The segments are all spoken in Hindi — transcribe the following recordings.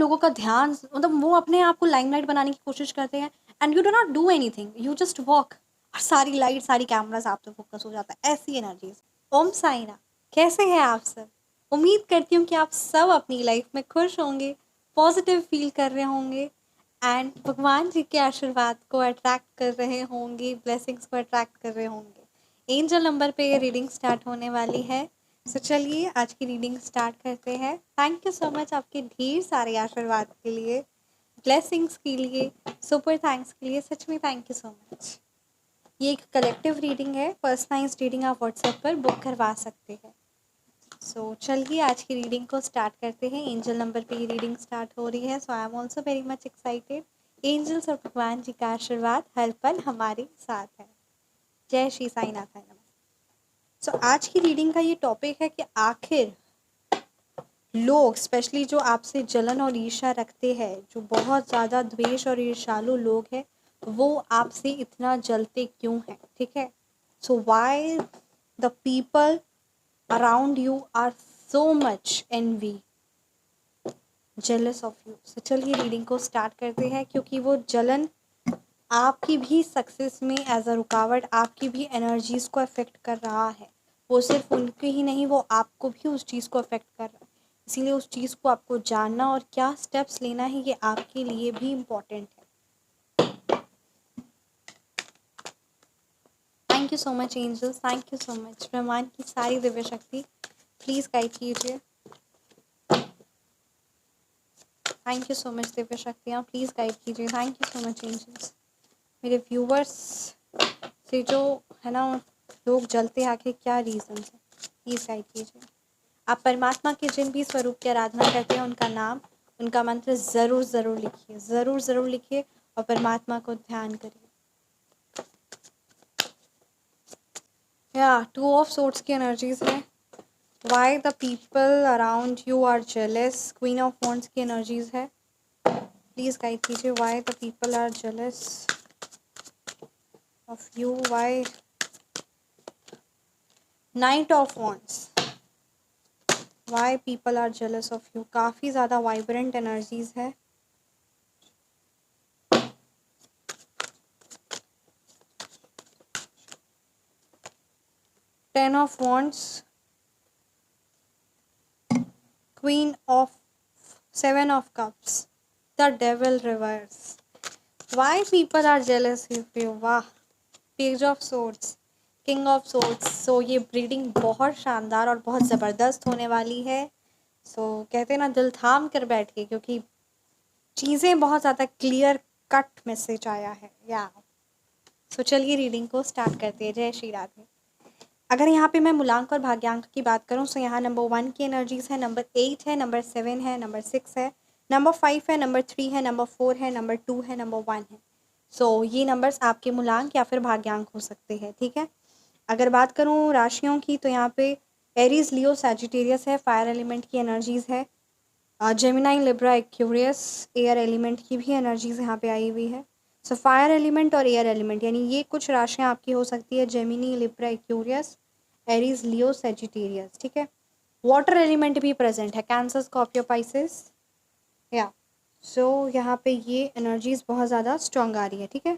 लोगों का ध्यान, मतलब वो अपने आप को लाइमलाइट बनाने की कोशिश करते हैं and you do not do anything, you just walk और सारी लाइट सारी कैमरास आप पे फोकस हो जाता है, ऐसी एनर्जीज। ओम साईना, कैसे हैं आप सब? उम्मीद करती हूँ कि आप सब अपनी लाइफ में खुश होंगे, पॉजिटिव फील कर रहे होंगे एंड भगवान जी के आशीर्वाद को अट्रैक्ट कर रहे होंगे, ब्लेसिंग्स को अट्रैक्ट कर रहे होंगे। एंजल नंबर पे ये रीडिंग स्टार्ट होने वाली है। सो चलिए आज की रीडिंग स्टार्ट करते हैं। थैंक यू सो मच आपके ढेर सारे आशीर्वाद के लिए, ब्लेसिंग्स के लिए, सुपर थैंक्स के लिए, सच में थैंक यू सो मच। ये एक कलेक्टिव रीडिंग है, पर्सनलाइज रीडिंग आप व्हाट्सएप पर बुक करवा सकते हैं। सो चलिए आज की रीडिंग को स्टार्ट करते हैं। एंजल नंबर पे ये रीडिंग स्टार्ट हो रही है, so I am also very much excited. Angels और भगवान जी का आशीर्वाद हर पल हमारे साथ है। जय श्री साईनाथ है। सो आज की रीडिंग का ये टॉपिक है कि आखिर लोग, स्पेशली जो आपसे जलन और ईर्ष्या रखते हैं, जो बहुत ज़्यादा द्वेष और ईर्ष्यालु लोग हैं, वो आपसे इतना जलते क्यों हैं, ठीक है। So why the people around you are so much envy, jealous of you. So चलिए रीडिंग को स्टार्ट करते हैं, क्योंकि वो जलन आपकी भी सक्सेस में एज अ रुकावट, आपकी भी एनर्जीज को अफेक्ट कर रहा है। वो सिर्फ उनके ही नहीं, वो आपको भी उस चीज़ को अफेक्ट कर रहा है। इसीलिए उस चीज़ को आपको जानना और क्या स्टेप्स लेना है, ये आपके लिए भी इम्पोर्टेंट है। Thank you so much angels, thank you so much. ब्रह्मांड की सारी दिव्य शक्ति प्लीज़ गाइड कीजिए। थैंक यू सो मच दिव्य शक्तियाँ, प्लीज़ गाइड कीजिए। Thank you so much angels. मेरे व्यूवर्स से जो है ना, लोग जलते आखिर क्या रीज़न है, प्लीज़ गाइड कीजिए। आप परमात्मा के जिन भी स्वरूप की आराधना करते हैं, उनका नाम, उनका मंत्र ज़रूर ज़रूर लिखिए, ज़रूर ज़रूर लिखिए और परमात्मा को ध्यान करिए। या 2 ऑफ सोर्ड्स की एनर्जीज है। Why the people around you are jealous, queen of wands की एनर्जीज है। प्लीज़ गाइड कीजिए, why the people are jealous of you, why knight of wands, why people are jealous of you. काफ़ी ज़्यादा वाइब्रेंट एनर्जीज है। Ten of wands, queen of, 7 of cups, the devil reverse. Why people are jealous of you, वाह। Page of swords, king of swords. सो ये रीडिंग बहुत शानदार और बहुत ज़बरदस्त होने वाली है। सो कहते हैं ना, दिल थाम कर बैठिए, क्योंकि चीज़ें बहुत ज़्यादा क्लियर कट मैसेज आया है। या सो चलिए रीडिंग को स्टार्ट करते हैं। जय श्री राधे। अगर यहाँ पे मैं मूलांक और भाग्यांक की बात करूँ, तो यहाँ नंबर 1 की एनर्जीज है, नंबर 8 है, नंबर 7 है, नंबर 6 है, नंबर 5 है, नंबर 3 है, नंबर 4 है, नंबर 2 है, नंबर 1 है। सो ये नंबर्स आपके मूलांक या फिर भाग्यांक हो सकते हैं, ठीक है। अगर बात करूँ राशियों की, तो यहाँ पे एरीज, लियो, सैजिटेरियस है, फायर एलिमेंट की एनर्जीज है। Gemini, Libra, Aquarius, air element की भी एनर्जीज यहाँ पे आई हुई है। सो फायर एलिमेंट और एयर एलिमेंट, यानी ये कुछ राशियाँ आपकी हो सकती है, जेमिनी, लिब्रा, एक्वेरियस, एरीज, लियो, सैजिटेरियस, ठीक है। वाटर एलिमेंट भी प्रेजेंट है, कैंसर, स्कॉर्पियो, पाइसेस। या सो यहाँ पे ये एनर्जीज बहुत ज़्यादा स्ट्रॉन्ग आ रही है, ठीक है।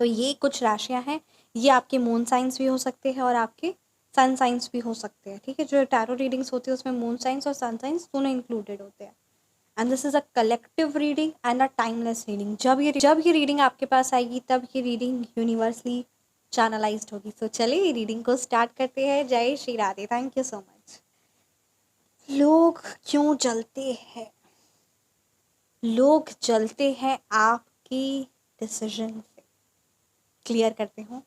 तो ये कुछ राशियाँ हैं, ये आपके मून साइंस भी हो सकते हैं और आपके सन साइंस भी हो सकते हैं, ठीक है। जो टैरो रीडिंग्स होती है उसमें मून साइंस और सन साइंस दोनों इंक्लूडेड होते हैं। And this is a collective reading and a timeless reading. जब ये रीडिंग आपके पास आएगी, तब ये रीडिंग यूनिवर्सली चैनलाइज्ड होगी। सो चलिए ये रीडिंग को स्टार्ट करते हैं। जय Shri Radhe. Thank you so much. लोग क्यों जलते हैं? लोग जलते हैं आपकी डिसीजन से। क्लियर करते हूँ,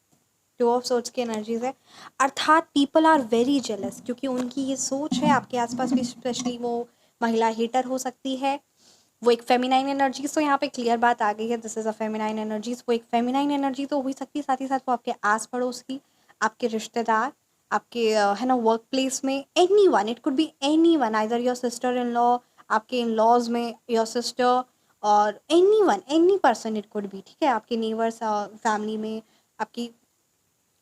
2 ऑफ सोर्ड्स की एनर्जीज है, अर्थात पीपल आर वेरी जेलस, क्योंकि उनकी ये सोच है आपके आसपास भी, स्पेशली वो महिला हेटर हो सकती है, वो एक फेमिनाइन एनर्जीज। तो यहाँ पे क्लियर बात आ गई है, this is a feminine energies. वो एक फेमिनाइन एनर्जी तो हो ही सकती है, साथ ही साथ वो आपके आस पड़ोस की, आपके रिश्तेदार, आपके है ना वर्क प्लेस में, any one, it could be any one, either your sister in law, आपके इन लॉज में योर सिस्टर, और any one, any person it could be, ठीक है। आपके नेबर्स, फैमिली में आपकी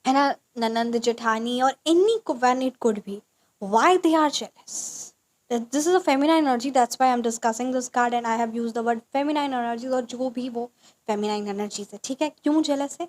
है ना ननंद, जेठानी, और any one it could be. Why they are jealous? This is a feminine energy, that's why I am discussing this card and I have used the word feminine energies. और जो भी वो फेमिनाइन एनर्जीज है, ठीक है, क्यों जेलस है?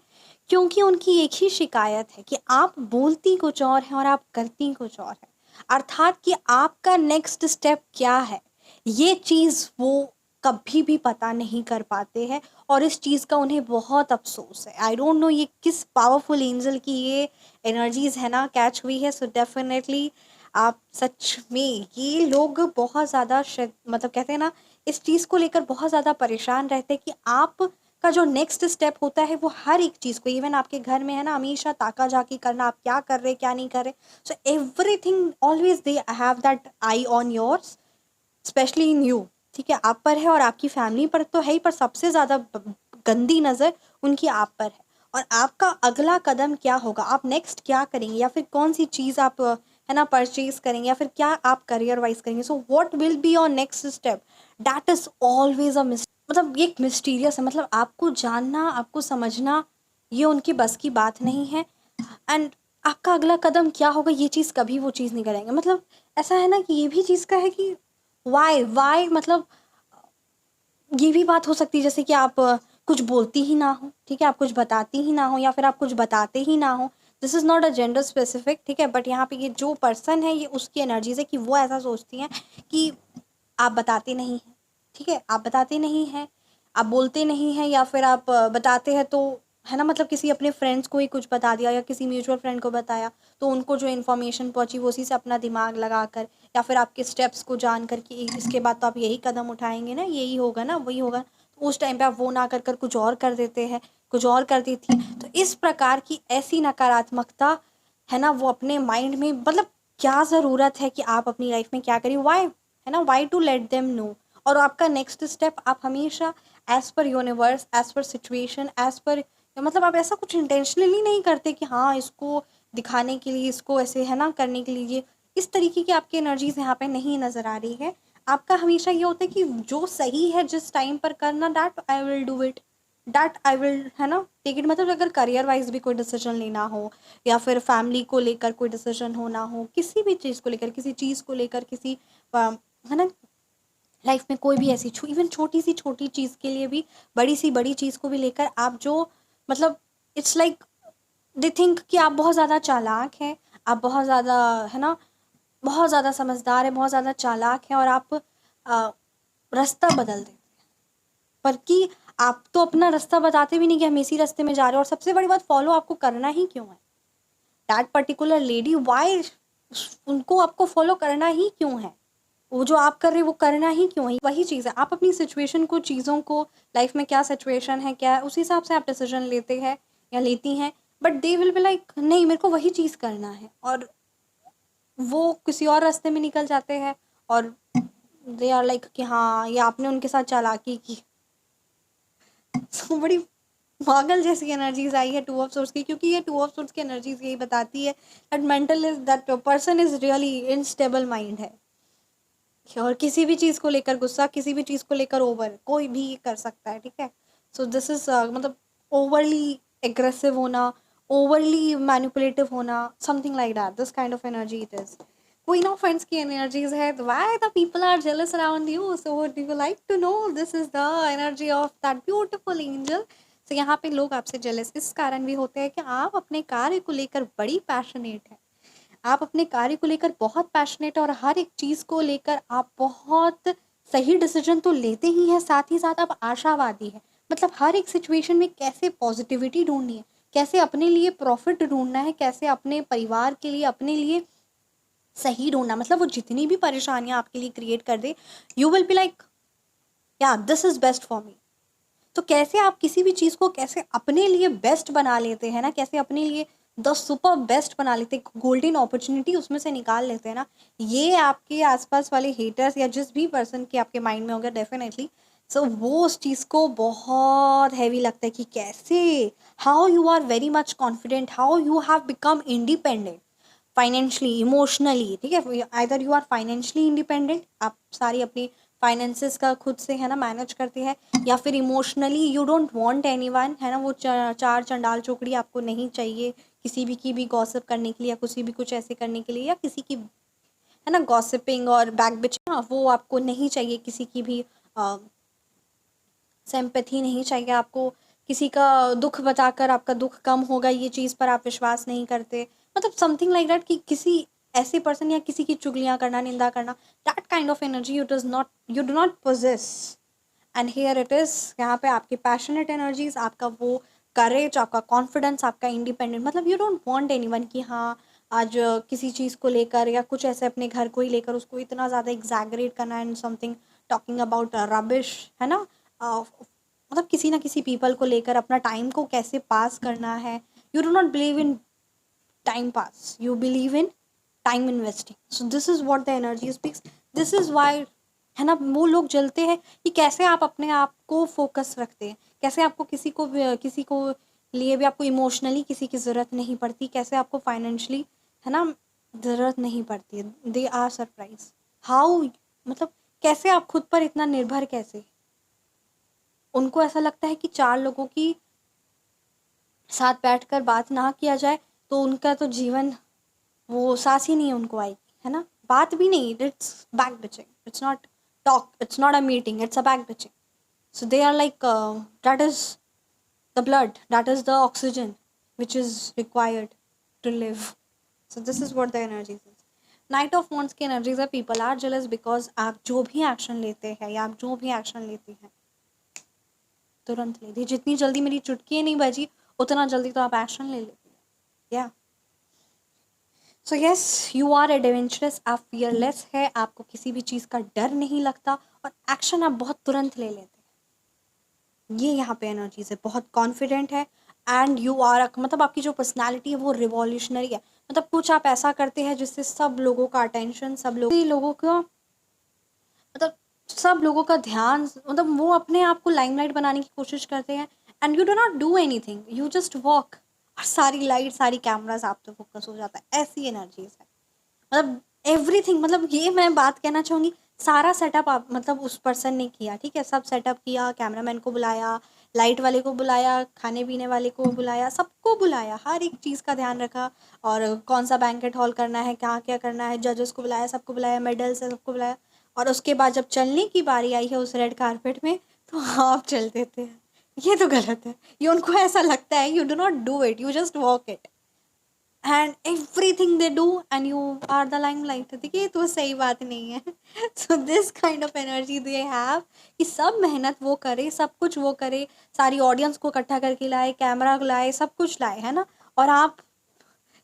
क्योंकि उनकी एक ही शिकायत है कि आप बोलती कुछ और है और आप करती कुछ और है, अर्थात कि आपका नेक्स्ट स्टेप क्या है, ये चीज़ वो कभी भी पता नहीं कर पाते हैं। और इस चीज़ का उन्हें बहुत अफसोस है। आई डोंट नो ये किस पावरफुल एंजल की ये एनर्जीज है ना कैच हुई है। सो डेफिनेटली आप सच में ये लोग बहुत ज़्यादा मतलब कहते हैं ना, इस चीज़ को लेकर बहुत ज़्यादा परेशान रहते हैं कि आप का जो नेक्स्ट स्टेप होता है वो हर एक चीज़ को, इवन आपके घर में है ना, हमेशा ताका झाकी करना, आप क्या कर रहे क्या नहीं कर रहे। So everything always they have that I on yours, specially in you. ठीक है, आप पर है और आपकी फैमिली पर तो है ही, पर सबसे ज़्यादा गंदी नज़र उनकी आप पर है। और आपका अगला कदम क्या होगा, आप नेक्स्ट क्या करेंगे, या फिर कौन सी चीज़ आप है ना परचेज करेंगे, या फिर क्या आप करियर वाइज करेंगे। So what will be your next step, that is always a मतलब ये एक मिस्टीरियस है। मतलब आपको जानना, आपको समझना, ये उनकी बस की बात नहीं है। एंड आपका अगला कदम क्या होगा, ये चीज़ कभी वो चीज़ नहीं करेंगे। मतलब ऐसा है ना कि ये भी चीज़ का है कि वाई मतलब ये भी बात हो सकती है जैसे कि आप कुछ बोलती ही ना हो, ठीक है, आप कुछ बताती ही ना हो, या फिर आप कुछ बताते ही ना हो। This is not a gender specific, ठीक है, बट यहाँ पे ये जो पर्सन है ये उसकी एनर्जीज है कि वो ऐसा सोचती हैं कि आप बताते नहीं हैं, ठीक है, आप बताते नहीं हैं, आप बोलते नहीं हैं, या फिर आप बताते हैं तो है ना, मतलब किसी अपने फ्रेंड्स को ही कुछ बता दिया या किसी म्यूचुअल फ्रेंड को बताया, तो उनको जो इन्फॉर्मेशन पहुंची वो उसी से अपना दिमाग लगाकर, या फिर आपके स्टेप्स को जान कर कि इसके बाद तो आप यही कदम उठाएंगे ना, यही होगा ना, वही होगा, तो उस टाइम पे आप वो ना कर कर कुछ और कर देते हैं, कुछ और कर देती है। तो इस प्रकार की ऐसी नकारात्मकता है ना, वो अपने माइंड में, मतलब क्या ज़रूरत है कि आप अपनी लाइफ में क्या करिए, वाई है ना, why to let them know. और आपका नेक्स्ट स्टेप आप हमेशा as per universe, as per situation, as per, मतलब आप ऐसा कुछ इंटेंशनली नहीं करते कि हाँ इसको दिखाने के लिए, इसको ऐसे है ना करने के लिए, इस तरीके की आपकी एनर्जीज यहाँ पे नहीं नज़र आ रही है। आपका हमेशा ये होता है कि जो सही है जिस टाइम पर करना, that I will do it, that I will है ना टेक इट। मतलब अगर करियर वाइज भी कोई डिसीजन लेना हो, या फिर फैमिली को लेकर कोई डिसीजन होना हो, किसी भी चीज़ को लेकर, किसी चीज़ को लेकर, किसी है ना लाइफ में कोई भी ऐसी इवन छोटी सी छोटी चीज़ के लिए भी, बड़ी सी बड़ी चीज़ को भी लेकर आप जो, मतलब इट्स लाइक दे थिंक कि आप बहुत ज़्यादा चालाक हैं, आप बहुत ज़्यादा है ना, बहुत ज़्यादा समझदार है, बहुत ज़्यादा चालाक है, और आप रास्ता बदल देते, पर कि आप तो अपना रास्ता बताते भी नहीं कि हम इसी रास्ते में जा रहे हैं। और सबसे बड़ी बात, फॉलो आपको करना ही क्यों है, दैट पर्टिकुलर लेडी, वाई उनको आपको फॉलो करना ही क्यों है, वो जो आप कर रहे हैं वो करना ही क्यों है। वही चीज़ है, आप अपनी सिचुएशन को, चीज़ों को, लाइफ में क्या सिचुएशन है, क्या है, उस हिसाब से आप डिसीजन लेते हैं या लेती हैं। But they will be like नहीं मेरे को वही चीज़ करना है, और वो किसी और रास्ते में निकल जाते हैं, और दे आर लाइक कि हाँ ये आपने उनके साथ चालाकी की। सो बड़ी पागल जैसी एनर्जीज आई है टू ऑफ सोर्स की, क्योंकि ये टू ऑफ सोर्स की एनर्जीज यही बताती है that mental is, that person is really instable mind है। और किसी भी चीज़ को लेकर गुस्सा, किसी भी चीज़ को लेकर ओवर, कोई भी कर सकता है, ठीक है। सो दिस इज मतलब ओवरली एग्रेसिव होना, ओवरली मैनिपुलेटिव होना, something like that, this kind of energy it is. Queen of friends की एनर्जीज है, why the people are jealous around you, so do you like to know, this is the energy of that beautiful angel. So यहाँ पे लोग आपसे जेलस इस कारण भी होते हैं कि आप अपने कार्य को लेकर बड़ी पैशनेट है, आप अपने कार्य को लेकर बहुत पैशनेट है, और हर एक चीज़ को लेकर आप बहुत सही डिसीजन तो लेते ही हैं, साथ ही साथ आप आशावादी हैं। मतलब हर एक सिचुएशन में कैसे पॉजिटिविटी ढूंढनी है, कैसे अपने लिए प्रॉफिट ढूंढना है, कैसे अपने परिवार के लिए, अपने लिए सही ढूंढना, मतलब वो जितनी भी परेशानियां आपके लिए क्रिएट कर दे, यू विल बी लाइक या this is best for me. तो कैसे आप किसी भी चीज़ को कैसे अपने लिए बेस्ट बना लेते हैं ना, कैसे अपने लिए द सुपर बेस्ट बना लेते हैं, गोल्डन अपॉर्चुनिटी उसमें से निकाल लेते हैं ना, ये आपके आसपास वाले हेटर्स या जिस भी पर्सन के आपके माइंड में होगा डेफिनेटली, सो वो उस चीज़ को बहुत हैवी लगता है कि कैसे, how you are very much confident, how you have become independent financially, emotionally, ठीक है, either you are financially independent, आप सारी अपनी फाइनेंसेस का खुद से है ना मैनेज करते हैं, या फिर emotionally you don't want anyone, है ना, वो चार चंडाल चौकड़ी आपको नहीं चाहिए किसी भी की भी गॉसिप करने के लिए, या किसी भी कुछ ऐसे करने के लिए, या किसी की है ना, गॉसिपिंग और बैक बिचिंग, वो आपको नहीं चाहिए। किसी की भी सिंपैथी नहीं चाहिए आपको। किसी का दुख बताकर आपका दुख कम होगा, ये चीज़ पर आप विश्वास नहीं करते। मतलब समथिंग लाइक दैट, कि किसी ऐसे पर्सन या किसी की चुगलियाँ करना, निंदा करना, that kind of energy you do not possess. And here it is, यहाँ पे आपकी पैशनेट एनर्जीज, आपका वो करेज, आपका कॉन्फिडेंस, आपका इंडिपेंडेंट, मतलब यू डोंट वांट एनीवन कि हाँ आज किसी चीज़ को लेकर या कुछ ऐसे अपने घर को ही लेकर उसको इतना ज़्यादा एग्जैगरेट करना and something talking about rubbish, है ना। मतलब किसी ना किसी पीपल को लेकर अपना टाइम को कैसे पास करना है। You do not believe in time pass, you believe in time investing. So this is what the energy speaks. This is why, है ना, वो लोग जलते हैं कि कैसे आप अपने आप को फोकस रखते हैं, कैसे आपको किसी को लिए भी आपको इमोशनली किसी की ज़रूरत नहीं पड़ती, कैसे आपको फाइनेंशियली, है ना, ज़रूरत नहीं पड़ती है। दे आर सरप्राइज हाउ, मतलब कैसे आप खुद पर इतना निर्भर, कैसे उनको ऐसा लगता है कि 4 लोगों की साथ बैठकर बात ना किया जाए तो उनका तो जीवन, वो सांस ही नहीं उनको आएगी, है ना। बात भी नहीं, it's back bitching, it's not talk, it's not a meeting, it's a back bitching. So they are like that is the blood, that is the oxygen which is required to live. So this is what the energies is. Knight of Wands की energies है, people are jealous because आप जो भी एक्शन लेते हैं या आप जो भी एक्शन लेती हैं तुरंत लेती है। जितनी जल्दी मेरी चुटकी नहीं बजी उतना जल्दी तो आप एक्शन ले लेती है। या so yes, you are adventurous, आप फियरलेस है, आपको किसी भी चीज़ का डर नहीं लगता और एक्शन आप बहुत तुरंत ले लेते हैं। ये यहाँ पे एनर्जीज है, बहुत कॉन्फिडेंट है। एंड यू आर, मतलब आपकी जो पर्सनालिटी है वो रिवॉल्यूशनरी है। मतलब कुछ आप ऐसा करते हैं जिससे सब लोगों का अटेंशन, लोगों का, मतलब सब लोगों का ध्यान, मतलब वो अपने आप को लाइमलाइट बनाने की कोशिश करते हैं। And you do not do anything, you just walk, और सारी लाइट, सारी कैमराज आप तो फोकस हो जाता है। ऐसी एनर्जीज है, मतलब एवरीथिंग, मतलब ये मैं बात कहना चाहूँगी, सारा सेटअप आप, मतलब उस पर्सन ने किया, ठीक है, सब सेटअप किया, कैमरामैन को बुलाया, लाइट वाले को बुलाया, खाने पीने वाले को बुलाया, सबको बुलाया, हर एक चीज़ का ध्यान रखा। और कौन सा बैंकेट हॉल करना है, क्या क्या करना है, जजेस को बुलाया, सबको बुलाया, मेडल्स है, सबको बुलाया। और उसके बाद जब चलने की बारी आई है उस रेड कारपेट में, तो आप चल देते हैं। ये तो गलत है। ये उनको ऐसा लगता है, you do not do it, you just walk it and everything they do and you are the limelight. देखिए तो सही बात नहीं है। So this kind of energy they have, कि सब मेहनत वो करे, सब कुछ वो करे, सारी ऑडियंस को इकट्ठा करके लाए, कैमरा लाए, सब कुछ लाए, है ना। और आप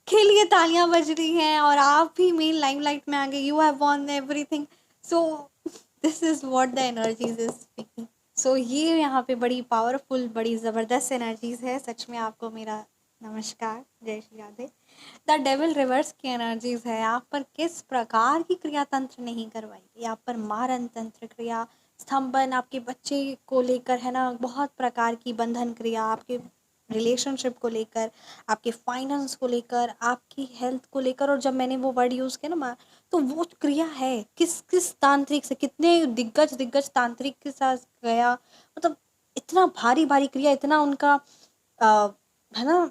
के लिए तालियां बज रही हैं और आप भी मेन लाइमलाइट में आ गए, you have won everything. So this is what the energies is speaking. So ये यहाँ पे बड़ी पावरफुल, बड़ी ज़बरदस्त एनर्जीज है। सच में आपको मेरा नमस्कार, जय Shri Radhe. The devil reverse की एनर्जीज है। आप पर किस प्रकार की क्रिया तंत्र नहीं करवाएगी, आप पर मारन तंत्र क्रिया, स्तंभन, आपके बच्चे को लेकर, है ना, बहुत प्रकार की बंधन क्रिया, आपके रिलेशनशिप को लेकर, आपके फाइनेंस को लेकर, आपकी हेल्थ को लेकर। और जब मैंने वो वर्ड यूज़ किया ना, तो वो क्रिया है किस किस तांत्रिक से, कितने दिग्गज दिग्गज तांत्रिक के साथ गया, मतलब इतना भारी भारी क्रिया, इतना उनका है ना,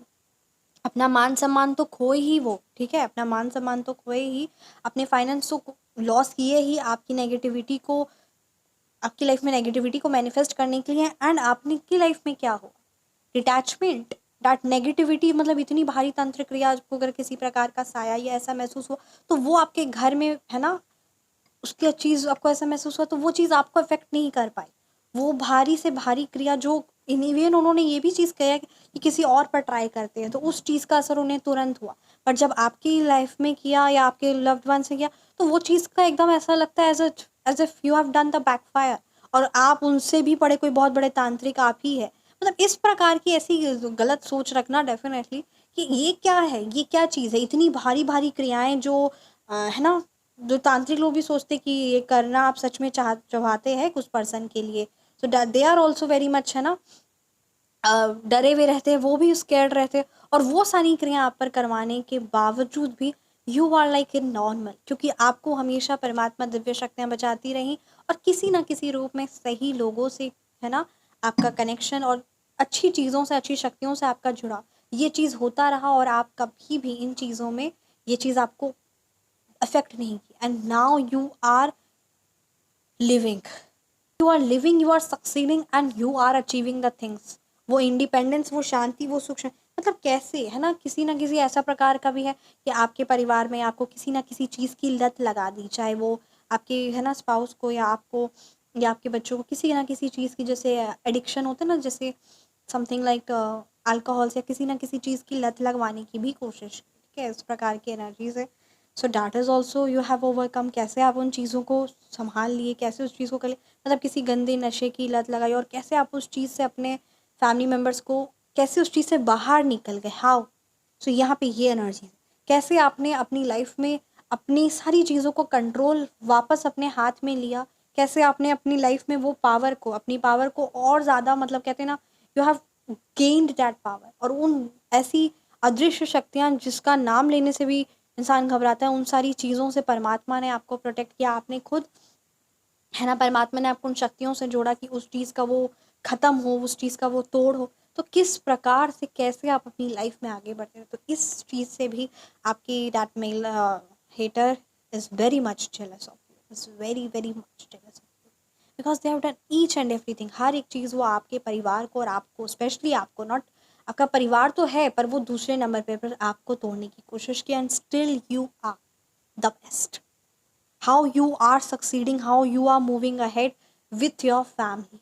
अपना मान सम्मान तो खोए ही वो, ठीक है, अपना मान सम्मान तो खोए ही, अपने फाइनेंस को लॉस किए ही, आपकी नेगेटिविटी को, आपकी लाइफ में नेगेटिविटी को मैनिफेस्ट करने के लिए। एंड आपने की लाइफ में क्या होगा, डिटैचमेंट, दैट नेगेटिविटी, मतलब इतनी भारी तंत्र क्रिया, आपको अगर किसी प्रकार का साया या ऐसा महसूस हो तो वो आपके घर में, है ना, उसकी चीज़ आपको ऐसा महसूस हुआ तो वो चीज़ आपको इफेक्ट नहीं कर पाई। वो भारी से भारी क्रिया जो इवन उन्होंने ये भी चीज़ कहा कि किसी और पर ट्राई करते हैं तो उस चीज़ का असर उन्हें तुरंत हुआ, पर जब आपकी लाइफ में किया या आपके लव्ड वन से किया तो वो चीज़ का एकदम ऐसा लगता है as if you have done the backfire, और आप उनसे भी बड़े, कोई बहुत बड़े तांत्रिक आप ही है। मतलब इस प्रकार की ऐसी गलत सोच रखना डेफिनेटली, कि ये क्या है, ये क्या चीज़ है, इतनी भारी भारी क्रियाएं जो है ना, जो तांत्रिक लोग भी सोचते कि ये करना आप सच में चाहते हैं कुछ पर्सन के लिए। So they are also very much, है ना, डरे हुए रहते हैं, वो भी स्केर्ड रहते हैं, और वो सारी क्रिया आप पर करवाने के बावजूद भी you are like in normal, क्योंकि आपको हमेशा परमात्मा दिव्य शक्तियाँ बचाती रहीं और किसी ना किसी रूप में सही लोगों से, है ना, आपका कनेक्शन और अच्छी चीज़ों से, अच्छी शक्तियों से आपका जुड़ाव, ये चीज़ होता रहा और आप कभी भी इन चीज़ों में ये चीज़ आपको अफेक्ट नहीं की। And now you are living, you are living, you are succeeding and you are achieving the things. वो इंडिपेंडेंस, वो शांति, वो सुख मतलब कैसे, है ना, किसी ना किसी ऐसा प्रकार का भी है कि आपके परिवार में आपको किसी ना किसी चीज़ की लत लगा दी, चाहे वो आपके, है ना, स्पाउस को या आपको या आपके बच्चों को किसी ना किसी चीज़ की, जैसे एडिक्शन होता है ना, जैसे समथिंग लाइक अल्कोहल से किसी ना किसी चीज़ की लत लगवाने की भी कोशिश, ठीक है, इस प्रकार की एनर्जी से। So that is also you have overcome. कैसे आप उन चीज़ों को संभाल लिए, कैसे उस चीज़ को कर लिए, मतलब किसी गंदे नशे की लत लगाई और कैसे आप उस चीज़ से अपने फैमिली मेम्बर्स को, कैसे उस चीज़ से बाहर निकल गए, हाउ। सो यहाँ पे ये एनर्जी, कैसे आपने अपनी लाइफ में अपनी सारी चीज़ों को कंट्रोल वापस अपने हाथ में लिया, कैसे आपने अपनी लाइफ में वो पावर को, अपनी पावर को और ज़्यादा, मतलब कहते हैं ना, you have gained that power. और उन ऐसी अदृश्य शक्तियाँ जिसका नाम लेने से भी इंसान घबराता है, उन सारी चीज़ों से परमात्मा ने आपको प्रोटेक्ट किया, आपने खुद, है ना, परमात्मा ने आपको उन शक्तियों से जोड़ा कि उस चीज़ का वो ख़त्म हो, उस चीज़ का वो तोड़ हो। तो किस प्रकार से, कैसे आप अपनी लाइफ में आगे बढ़ते हैं, तो इस चीज़ से भी आपकी that male hater is very much jealous of you, is very very much jealous of you, because they have done each and everything. हर एक चीज़ वो आपके परिवार को और आपको, स्पेशली आपको, नॉट आपका परिवार तो है पर वो दूसरे नंबर पे, पर आपको तोड़ने की कोशिश की, and still you are the best. how you are succeeding, how you are moving ahead with your family।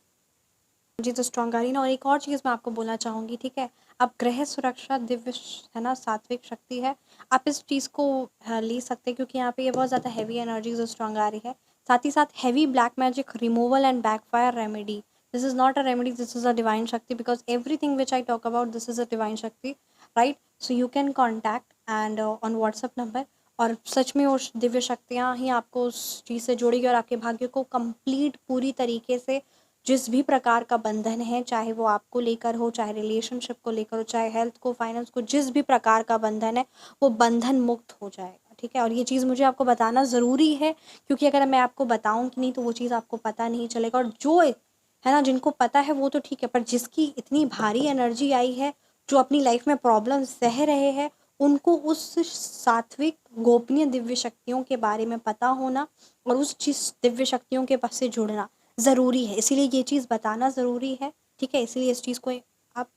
जी तो स्ट्रॉन्ग आ रही ना। और एक और चीज़ मैं आपको बोलना चाहूँगी, ठीक है, आप ग्रह सुरक्षा दिव्य है ना, सात्विक शक्ति है, आप इस चीज़ को ले सकते हैं, क्योंकि यहाँ पे ये बहुत ज़्यादा हैवी एनर्जी जो स्ट्रॉन्ग आ रही है। साथ ही साथ heavy black magic removal and backfire remedy, this is not a remedy, this is a divine shakti, because everything which I talk about this is a divine shakti, right. So you can contact and on WhatsApp number, और सच में वो दिव्य शक्तियाँ ही आपको उस चीज़ से जोड़ेगी और आपके भाग्य को कंप्लीट पूरी तरीके से, जिस भी प्रकार का बंधन है, चाहे वो आपको लेकर हो, चाहे रिलेशनशिप को लेकर हो, चाहे हेल्थ को, फाइनेंस को, जिस भी प्रकार का बंधन है, वो बंधन मुक्त हो जाएगा, ठीक है। और ये चीज़ मुझे आपको बताना ज़रूरी है, क्योंकि अगर मैं आपको बताऊँगी नहीं तो वो चीज़ आपको पता नहीं चलेगा। और जो है ना, जिनको पता है वो तो ठीक है, पर जिसकी इतनी भारी एनर्जी आई है, जो अपनी लाइफ में प्रॉब्लम सह रहे हैं, उनको उस सात्विक गोपनीय दिव्य शक्तियों के बारे में पता होना और उस चीज़ दिव्य शक्तियों के पास से जुड़ना ज़रूरी है। इसीलिए ये चीज़ बताना ज़रूरी है, ठीक है। इसीलिए इस चीज़ को आप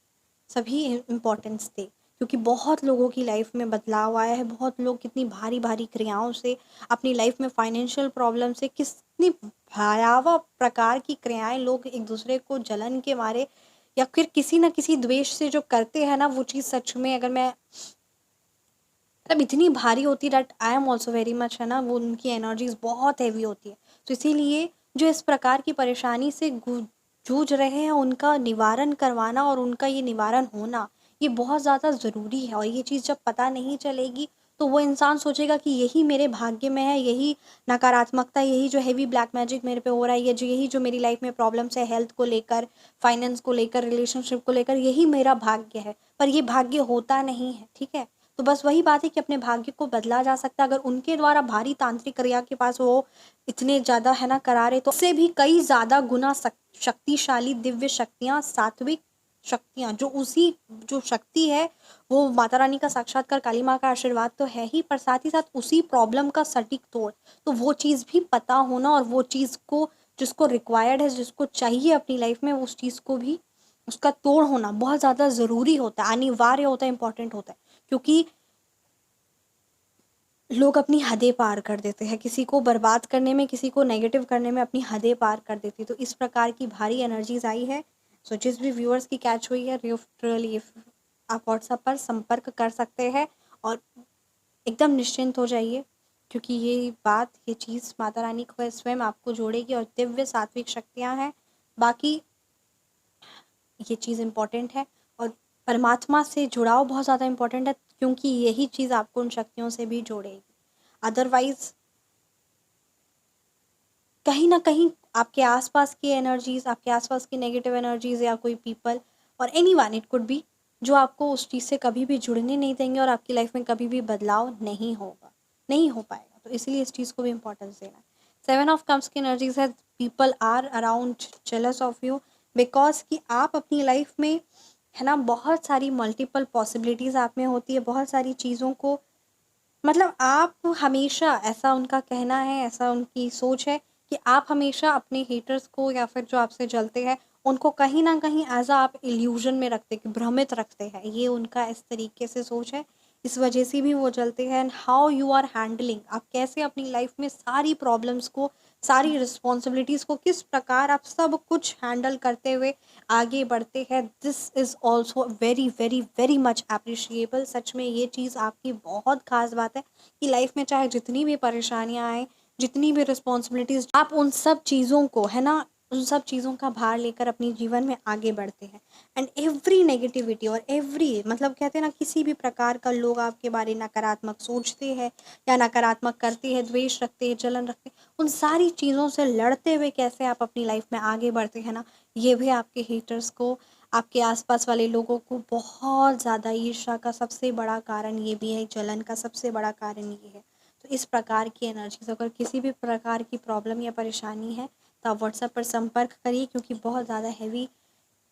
सभी इम्पोर्टेंस दें, क्योंकि बहुत लोगों की लाइफ में बदलाव आया है, बहुत लोग कितनी भारी भारी क्रियाओं से अपनी लाइफ में, फाइनेंशियल प्रॉब्लम से, कितनी भयावह प्रकार की क्रियाएं लोग एक दूसरे को जलन के मारे या फिर किसी ना किसी द्वेष से जो करते हैं ना, वो चीज़ सच में, अगर मैं, मतलब इतनी भारी होती that I am also very much, है ना, वो उनकी एनर्जीज बहुत हैवी होती है। तो इसीलिए जो इस प्रकार की परेशानी से जूझ रहे हैं, उनका निवारण करवाना और उनका ये निवारण होना, ये बहुत ज़्यादा ज़रूरी है। और ये चीज़ जब पता नहीं चलेगी तो वो इंसान सोचेगा कि यही मेरे भाग्य में है, यही नकारात्मकता, यही जो हैवी ब्लैक मैजिक मेरे पे हो रहा है, ये जो, यही जो मेरी लाइफ में प्रॉब्लम्स है, हेल्थ को लेकर, फाइनेंस को लेकर, रिलेशनशिप को लेकर, यही मेरा भाग्य है। पर ये भाग्य होता नहीं है, ठीक है। तो बस वही बात है कि अपने भाग्य को बदला जा सकता है अगर उनके द्वारा भारी तांत्रिक क्रिया के पास वो इतने ज़्यादा, है ना, करा रहे, तो उससे भी कई ज़्यादा गुना शक्तिशाली दिव्य शक्तियाँ, सात्विक शक्तियाँ, जो उसी, जो शक्ति है वो माता रानी का साक्षात्कार, काली माँ का आशीर्वाद तो है ही, पर साथ ही साथ उसी प्रॉब्लम का सटीक तोड़, तो वो चीज़ भी पता होना और वो चीज़ को, जिसको रिक्वायर्ड है, जिसको चाहिए अपनी लाइफ में, उस चीज़ को भी, उसका तोड़ होना बहुत ज़्यादा ज़रूरी होता है, अनिवार्य होता है, इंपॉर्टेंट होता है। क्योंकि लोग अपनी हदें पार कर देते हैं, किसी को बर्बाद करने में, किसी को नेगेटिव करने में अपनी हदें पार कर देती है। तो इस प्रकार की भारी एनर्जीज आई है। सो जिस भी व्यूअर्स की कैच हुई है, लिटरली आप व्हाट्सएप पर संपर्क कर सकते हैं और एकदम निश्चिंत हो जाइए, क्योंकि ये बात, ये चीज़ माता रानी को स्वयं आपको जोड़ेगी और दिव्य सात्विक शक्तियाँ हैं। बाकी ये चीज़ इम्पॉर्टेंट है और परमात्मा से जुड़ाव बहुत ज़्यादा इम्पॉर्टेंट है, क्योंकि यही चीज़ आपको उन शक्तियों से भी जोड़ेगी। अदरवाइज़ कहीं न कहीं आपके आसपास की एनर्जीज़, आपके आसपास की नेगेटिव एनर्जीज़ या कोई पीपल और एनीवन इट कुड बी, जो आपको उस चीज़ से कभी भी जुड़ने नहीं देंगे और आपकी लाइफ में कभी भी बदलाव नहीं होगा, नहीं हो पाएगा। तो इसीलिए इस चीज़ को भी इम्पोर्टेंस देना है। 7 ऑफ कप्स की एनर्जीज़ है, people are around jealous of you, because कि आप अपनी लाइफ में, है ना, बहुत सारी मल्टीपल पॉसिबिलिटीज़ आप में होती है, बहुत सारी चीज़ों को मतलब आप हमेशा, ऐसा उनका कहना है, ऐसा उनकी सोच है कि आप हमेशा अपने हेटर्स को या फिर जो आपसे जलते हैं, उनको कहीं न कहीं ऐज़ अ आप इल्यूज़न में रखते, कि भ्रमित रखते हैं। ये उनका इस तरीके से सोच है, इस वजह से भी वो जलते हैं। And how you are handling, आप कैसे अपनी लाइफ़ में सारी प्रॉब्लम्स को, सारी रिस्पॉन्सिबिलिटीज़ को किस प्रकार आप सब कुछ हैंडल करते हुए आगे बढ़ते हैं, this is also very very very much appreciable. सच में ये चीज़ आपकी बहुत ख़ास बात है कि लाइफ में चाहे जितनी भी परेशानियाँ आएँ, जितनी भी रिस्पॉन्सिबिलिटीज़, आप उन सब चीज़ों को, है ना, उन सब चीज़ों का भार लेकर अपने जीवन में आगे बढ़ते हैं। एंड एवरी नेगेटिविटी और एवरी, मतलब कहते हैं ना, किसी भी प्रकार का लोग आपके बारे नकारात्मक सोचते हैं या नकारात्मक करते हैं, द्वेष रखते हैं, जलन रखते हैं, उन सारी चीज़ों से लड़ते हुए कैसे आप अपनी लाइफ में आगे बढ़ते हैं ना, ये भी आपके हेटर्स को, आपके आसपास वाले लोगों को बहुत ज़्यादा ईर्ष्या का सबसे बड़ा कारण ये भी है, जलन का सबसे बड़ा कारण ये है। तो इस प्रकार की एनर्जीज़, अगर किसी भी प्रकार की प्रॉब्लम या परेशानी है, तो आप व्हाट्सएप पर संपर्क करिए, क्योंकि बहुत ज़्यादा हैवी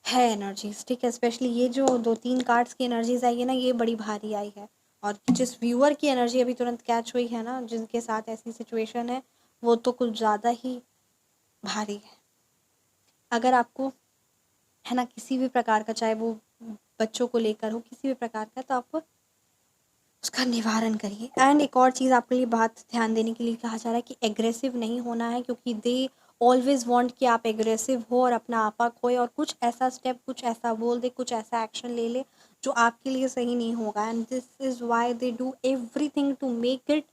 है एनर्जीज़, ठीक है? स्पेशली ये जो 2-3 कार्ड्स की एनर्जीज़ आई है ना, ये बड़ी भारी आई है। और जिस व्यूअर की एनर्जी अभी तुरंत कैच हुई है ना, जिनके साथ ऐसी सिचुएशन है, वो तो कुछ ज़्यादा ही भारी है। अगर आपको, है ना, किसी भी प्रकार का, चाहे वो बच्चों को लेकर हो, किसी भी प्रकार का, तो आप उसका निवारण करिए। एंड एक और चीज़ आपके लिए बात ध्यान देने के लिए कहा जा रहा है कि एग्रेसिव नहीं होना है, क्योंकि दे ऑलवेज वांट कि आप एग्रेसिव हो और अपना आपा खोए और कुछ ऐसा स्टेप, कुछ ऐसा बोल दे, कुछ ऐसा एक्शन ले ले जो आपके लिए सही नहीं होगा। And this is why they do everything to make it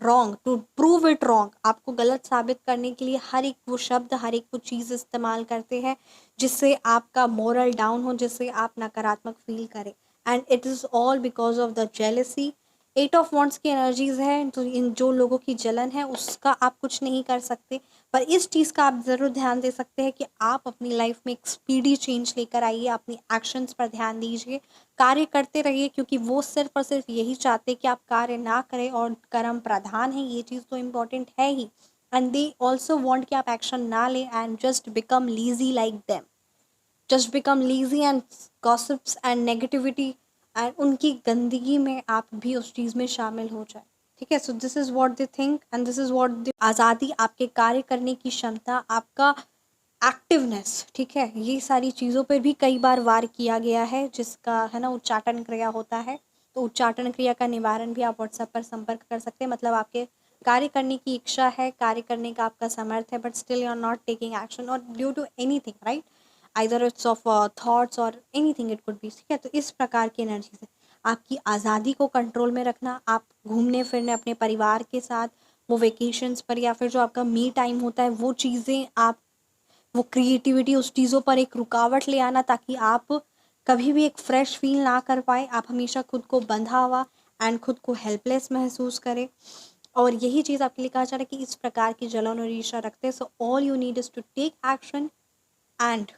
wrong, to prove it wrong. आपको गलत साबित करने के लिए हर एक वो शब्द, हर एक वो चीज़ इस्तेमाल करते हैं जिससे आपका मोरल डाउन हो, जिससे आप नकारात्मक फील करें। And it is all because of the jealousy. 8 of wants की एनर्जीज़ है, तो इन जो लोगों की जलन है उसका आप कुछ नहीं कर सकते, पर इस चीज़ का आप ज़रूर ध्यान दे सकते हैं कि आप अपनी लाइफ में एक स्पीडी चेंज लेकर आइए, अपनी एक्शंस पर ध्यान दीजिए, कार्य करते रहिए, क्योंकि वो सिर्फ और सिर्फ यही चाहते हैं कि आप कार्य ना करें, और कर्म प्रधान है, ये चीज़ तो इम्पोर्टेंट है ही। एंड दे ऑल्सो वॉन्ट कि आप एक्शन ना लें and just become lazy like them, just become lazy and gossips and negativity, and उनकी गंदगी में आप भी उस चीज़ में शामिल हो जाए। ठीक है, so this is what they think and this is what they. आज़ादी, आपके कार्य करने की क्षमता, आपका एक्टिवनेस, ठीक है, ये सारी चीज़ों पर भी कई बार वार किया गया है, जिसका, है ना, उच्चाटन क्रिया होता है। तो उच्चाटन क्रिया का निवारण भी आप व्हाट्सएप पर संपर्क कर सकते हैं। मतलब आपके कार्य करने की इच्छा है, कार्य करने का आपका समर्थ है, but still you are not taking action और due to anything, right? Either it's of thoughts और एनीथिंग इट कुड बी, ठीक है? तो इस प्रकार की एनर्जी से आपकी आज़ादी को कंट्रोल में रखना, आप घूमने फिरने अपने परिवार के साथ, वो वेकेशंस पर या फिर जो आपका मी टाइम होता है, वो चीज़ें आप, वो क्रिएटिविटी, उस चीज़ों पर एक रुकावट ले आना, ताकि आप कभी भी एक फ्रेश फील ना कर पाए, आप हमेशा खुद को बंधा हुआ एंड खुद को हेल्पलेस महसूस करें। और यही चीज़ आपके लिए कहा जा रहा है कि इस प्रकार की जलन और ईर्ष्या रखते हैं, so all you need is to take action and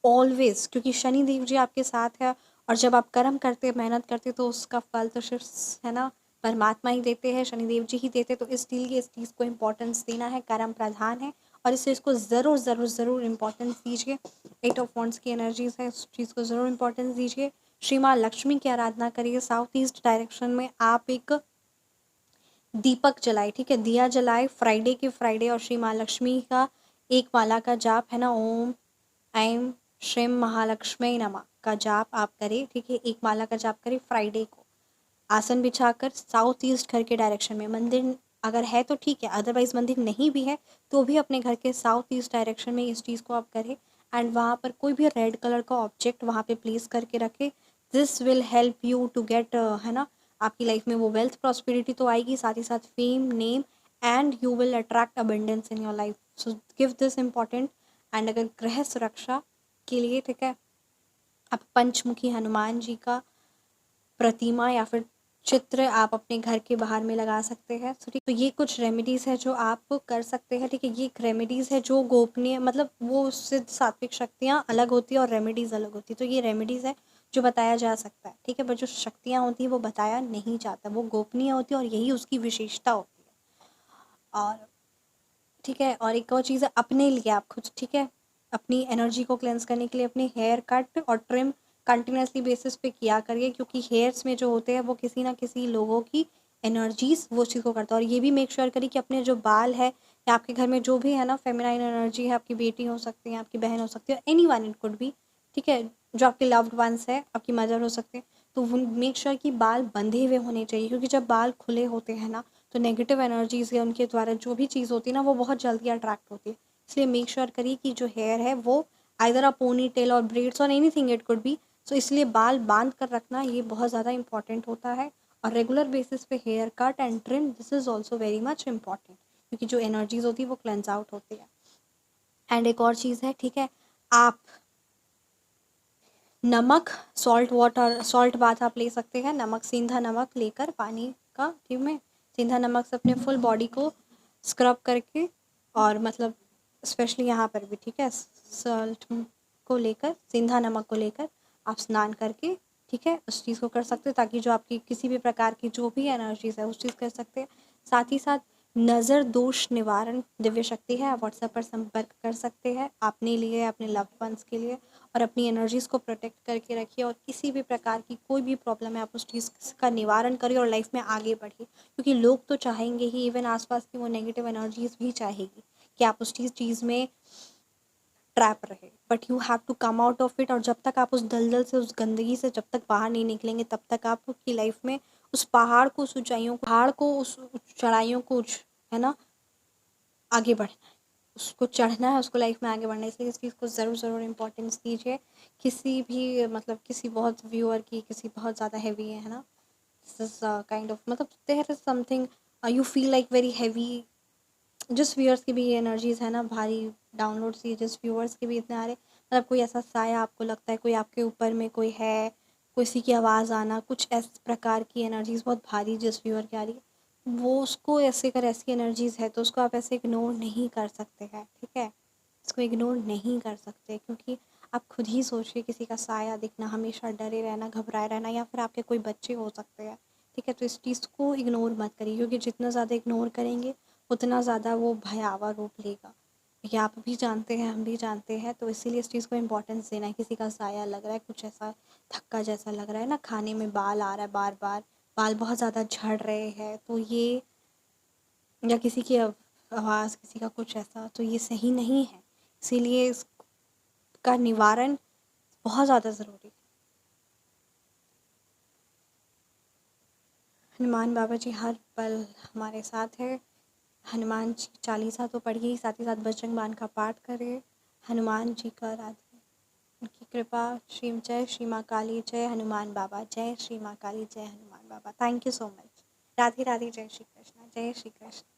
always, क्योंकि शनि देव जी आपके साथ है, और जब आप कर्म करते, मेहनत करते, तो उसका फल तो सिर्फ, है ना, परमात्मा ही देते हैं, शनिदेव जी ही देते। तो इसलिए इस चीज़ को इम्पोर्टेंस देना है, कर्म प्रधान है, और इस चीज़ को ज़रूर ज़रूर ज़रूर इम्पोर्टेंस दीजिए। 8 ऑफ वॉन्ड्स की एनर्जीज है, इस चीज़ को ज़रूर इम्पोर्टेंस दीजिए। श्री माँ लक्ष्मी की आराधना करिए। साउथ ईस्ट डायरेक्शन में आप एक दीपक जलाए, ठीक है, दिया जलाए फ्राइडे के फ्राइडे, और श्री माँ लक्ष्मी का एक माला का जाप, है ना, ओम ऐं श्रीं महालक्ष्मी नमः का जाप आप करें, ठीक है, एक माला का जाप करें फ्राइडे को, आसन बिछाकर साउथ ईस्ट घर के डायरेक्शन में। मंदिर अगर है तो ठीक है, अदरवाइज मंदिर नहीं भी है तो भी अपने घर के साउथ ईस्ट डायरेक्शन में इस चीज़ को आप करें। एंड वहाँ पर कोई भी रेड कलर का ऑब्जेक्ट वहाँ पे प्लेस करके रखें। This will help you to get, है ना, आपकी लाइफ में वो वेल्थ प्रॉस्पेरिटी तो आएगी, साथ ही साथ fame, name, and you will attract abundance in your life. So give this important. And अगर गृह सुरक्षा के लिए, ठीक है, आप पंचमुखी हनुमान जी का प्रतिमा या फिर चित्र आप अपने घर के बाहर में लगा सकते हैं। तो ठीक, तो ये कुछ रेमेडीज़ है जो आप कर सकते हैं, ठीक है। ये रेमेडीज़ है जो गोपनीय, मतलब वो उससे सात्विक शक्तियाँ अलग होती है और रेमेडीज़ अलग होती है। तो ये रेमेडीज़ है जो बताया जा सकता है, ठीक है, पर जो शक्तियाँ होती हैं वो बताया नहीं जाता, वो गोपनीय होती है और यही उसकी विशेषता होती है। और ठीक है, और एक और चीज़ है, अपने लिए आप खुद, ठीक है, अपनी एनर्जी को क्लेंस करने के लिए अपने हेयर कट और ट्रिम कंटिन्यूसली बेसिस पे किया करिए, क्योंकि हेयर्स में जो होते हैं वो किसी ना किसी लोगों की एनर्जीज वो चीज़ को करता है। और ये भी मेक श्योर करिए कि अपने जो बाल है या आपके घर में जो भी है ना फेमिनाइन एनर्जी है, आपकी बेटी हो सकती है, आपकी बहन हो सकती है, any one it could be, ठीक है, जो आपके लव्ड वंस है, आपकी मदर हो सकते हैं, तो वो मेक श्योर कि बाल बंधे हुए होने चाहिए, क्योंकि जब बाल खुले होते हैं ना तो नेगेटिव एनर्जीज या उनके द्वारा जो भी चीज़ होती है ना वो बहुत जल्दी अट्रैक्ट होती है। इसलिए मेक श्योर करिए कि जो हेयर है वो आइदर अ पोनी टेल और ब्रेड्स और एनीथिंग इट कुड बी, सो इसलिए बाल बांध कर रखना ये बहुत ज़्यादा इंपॉर्टेंट होता है। और रेगुलर बेसिस पे hair cut and trim this is also very much important, क्योंकि जो एनर्जीज होती है वो क्लेंस आउट होती है। एंड एक और चीज़ है, ठीक है, आप नमक, सॉल्ट वाटर, सॉल्ट बाथ आप ले सकते हैं, नमक, सेंधा नमक लेकर पानी का, ठीक है, सेंधा नमक से अपने फुल बॉडी को स्क्रब करके, और मतलब स्पेशली यहाँ पर भी, ठीक है, सॉल्ट को लेकर, सेंधा नमक को लेकर आप स्नान करके, ठीक है, उस चीज़ को कर सकते हैं, ताकि जो आपकी किसी भी प्रकार की जो भी एनर्जीज है उस चीज़ कर सकते हैं। साथ ही साथ नज़र दोष निवारण दिव्य शक्ति है, आप व्हाट्सएप पर संपर्क कर सकते हैं अपने लिए, अपने लव्ड वंस के लिए, और अपनी एनर्जीज़ को प्रोटेक्ट करके रखिए, और किसी भी प्रकार की कोई भी प्रॉब्लम है आप उस चीज़ का निवारण करिए और लाइफ में आगे बढ़िए, क्योंकि लोग तो चाहेंगे ही, इवन आसपास की वो नेगेटिव एनर्जीज भी चाहेगी कि आप उस चीज़ में ट्रैप रहे, but you have to come out of it. और जब तक आप उस दलदल से, उस गंदगी से जब तक बाहर नहीं निकलेंगे, तब तक आपकी लाइफ में उस पहाड़ को, उस ऊंचाइयों को, पहाड़ को, उस चढ़ाइयों को, है ना, आगे बढ़ना है, उसको चढ़ना है, उसको लाइफ में आगे बढ़ना है। इसलिए इस चीज़ को ज़रूर इम्पोर्टेंस दीजिए। किसी भी मतलब किसी बहुत व्यूअर की किसी बहुत ज़्यादा हैवी है ना, दिस इज काइंड ऑफ, मतलब there is something you feel like very heavy, जिस व्यूअर्स की भी ये एनर्जीज है ना भारी डाउनलोड्स, ये जिस व्यूअर्स के भी इतने आ रहे, मतलब कोई ऐसा साया आपको लगता है, कोई आपके ऊपर में कोई है, किसी की आवाज़ आना, कुछ इस प्रकार की एनर्जीज बहुत भारी जिस व्यूअर की आ रही है, वो उसको ऐसे कर, ऐसी एनर्जीज है तो उसको आप ऐसे इग्नोर नहीं कर सकते हैं, ठीक है, इसको इग्नोर नहीं कर सकते, क्योंकि आप खुद ही सोचिए किसी का साया दिखना, हमेशा डरे रहना, घबराए रहना, या फिर आपके कोई बच्चे हो सकते हैं, ठीक है, तो इस चीज़ को इग्नोर मत करिए, क्योंकि जितना ज़्यादा इग्नोर करेंगे उतना ज़्यादा वो भयावह रूप लेगा। ये आप भी जानते हैं, हम भी जानते हैं, तो इसीलिए इस चीज़ को इम्पोर्टेंस देना है। किसी का साया लग रहा है, कुछ ऐसा धक्का जैसा लग रहा है ना, खाने में बाल आ रहा है बार बार, बाल बहुत ज़्यादा झड़ रहे हैं, तो ये, या किसी की आवाज़, किसी का कुछ ऐसा, तो ये सही नहीं है। इसीलिए इसका निवारण बहुत ज़्यादा ज़रूरी है। हनुमान बाबा जी हर पल हमारे साथ है। हनुमान जी चालीसा तो पढ़िए ही, साथ ही साथ बजरंग बाण का पाठ करिए। हनुमान जी का राधे, उनकी कृपा। श्री जय श्री माँ काली, जय हनुमान बाबा, जय श्री माँ काली, जय हनुमान बाबा। Thank you so much. Radhe Radhe, जय श्री कृष्ण, जय श्री कृष्ण।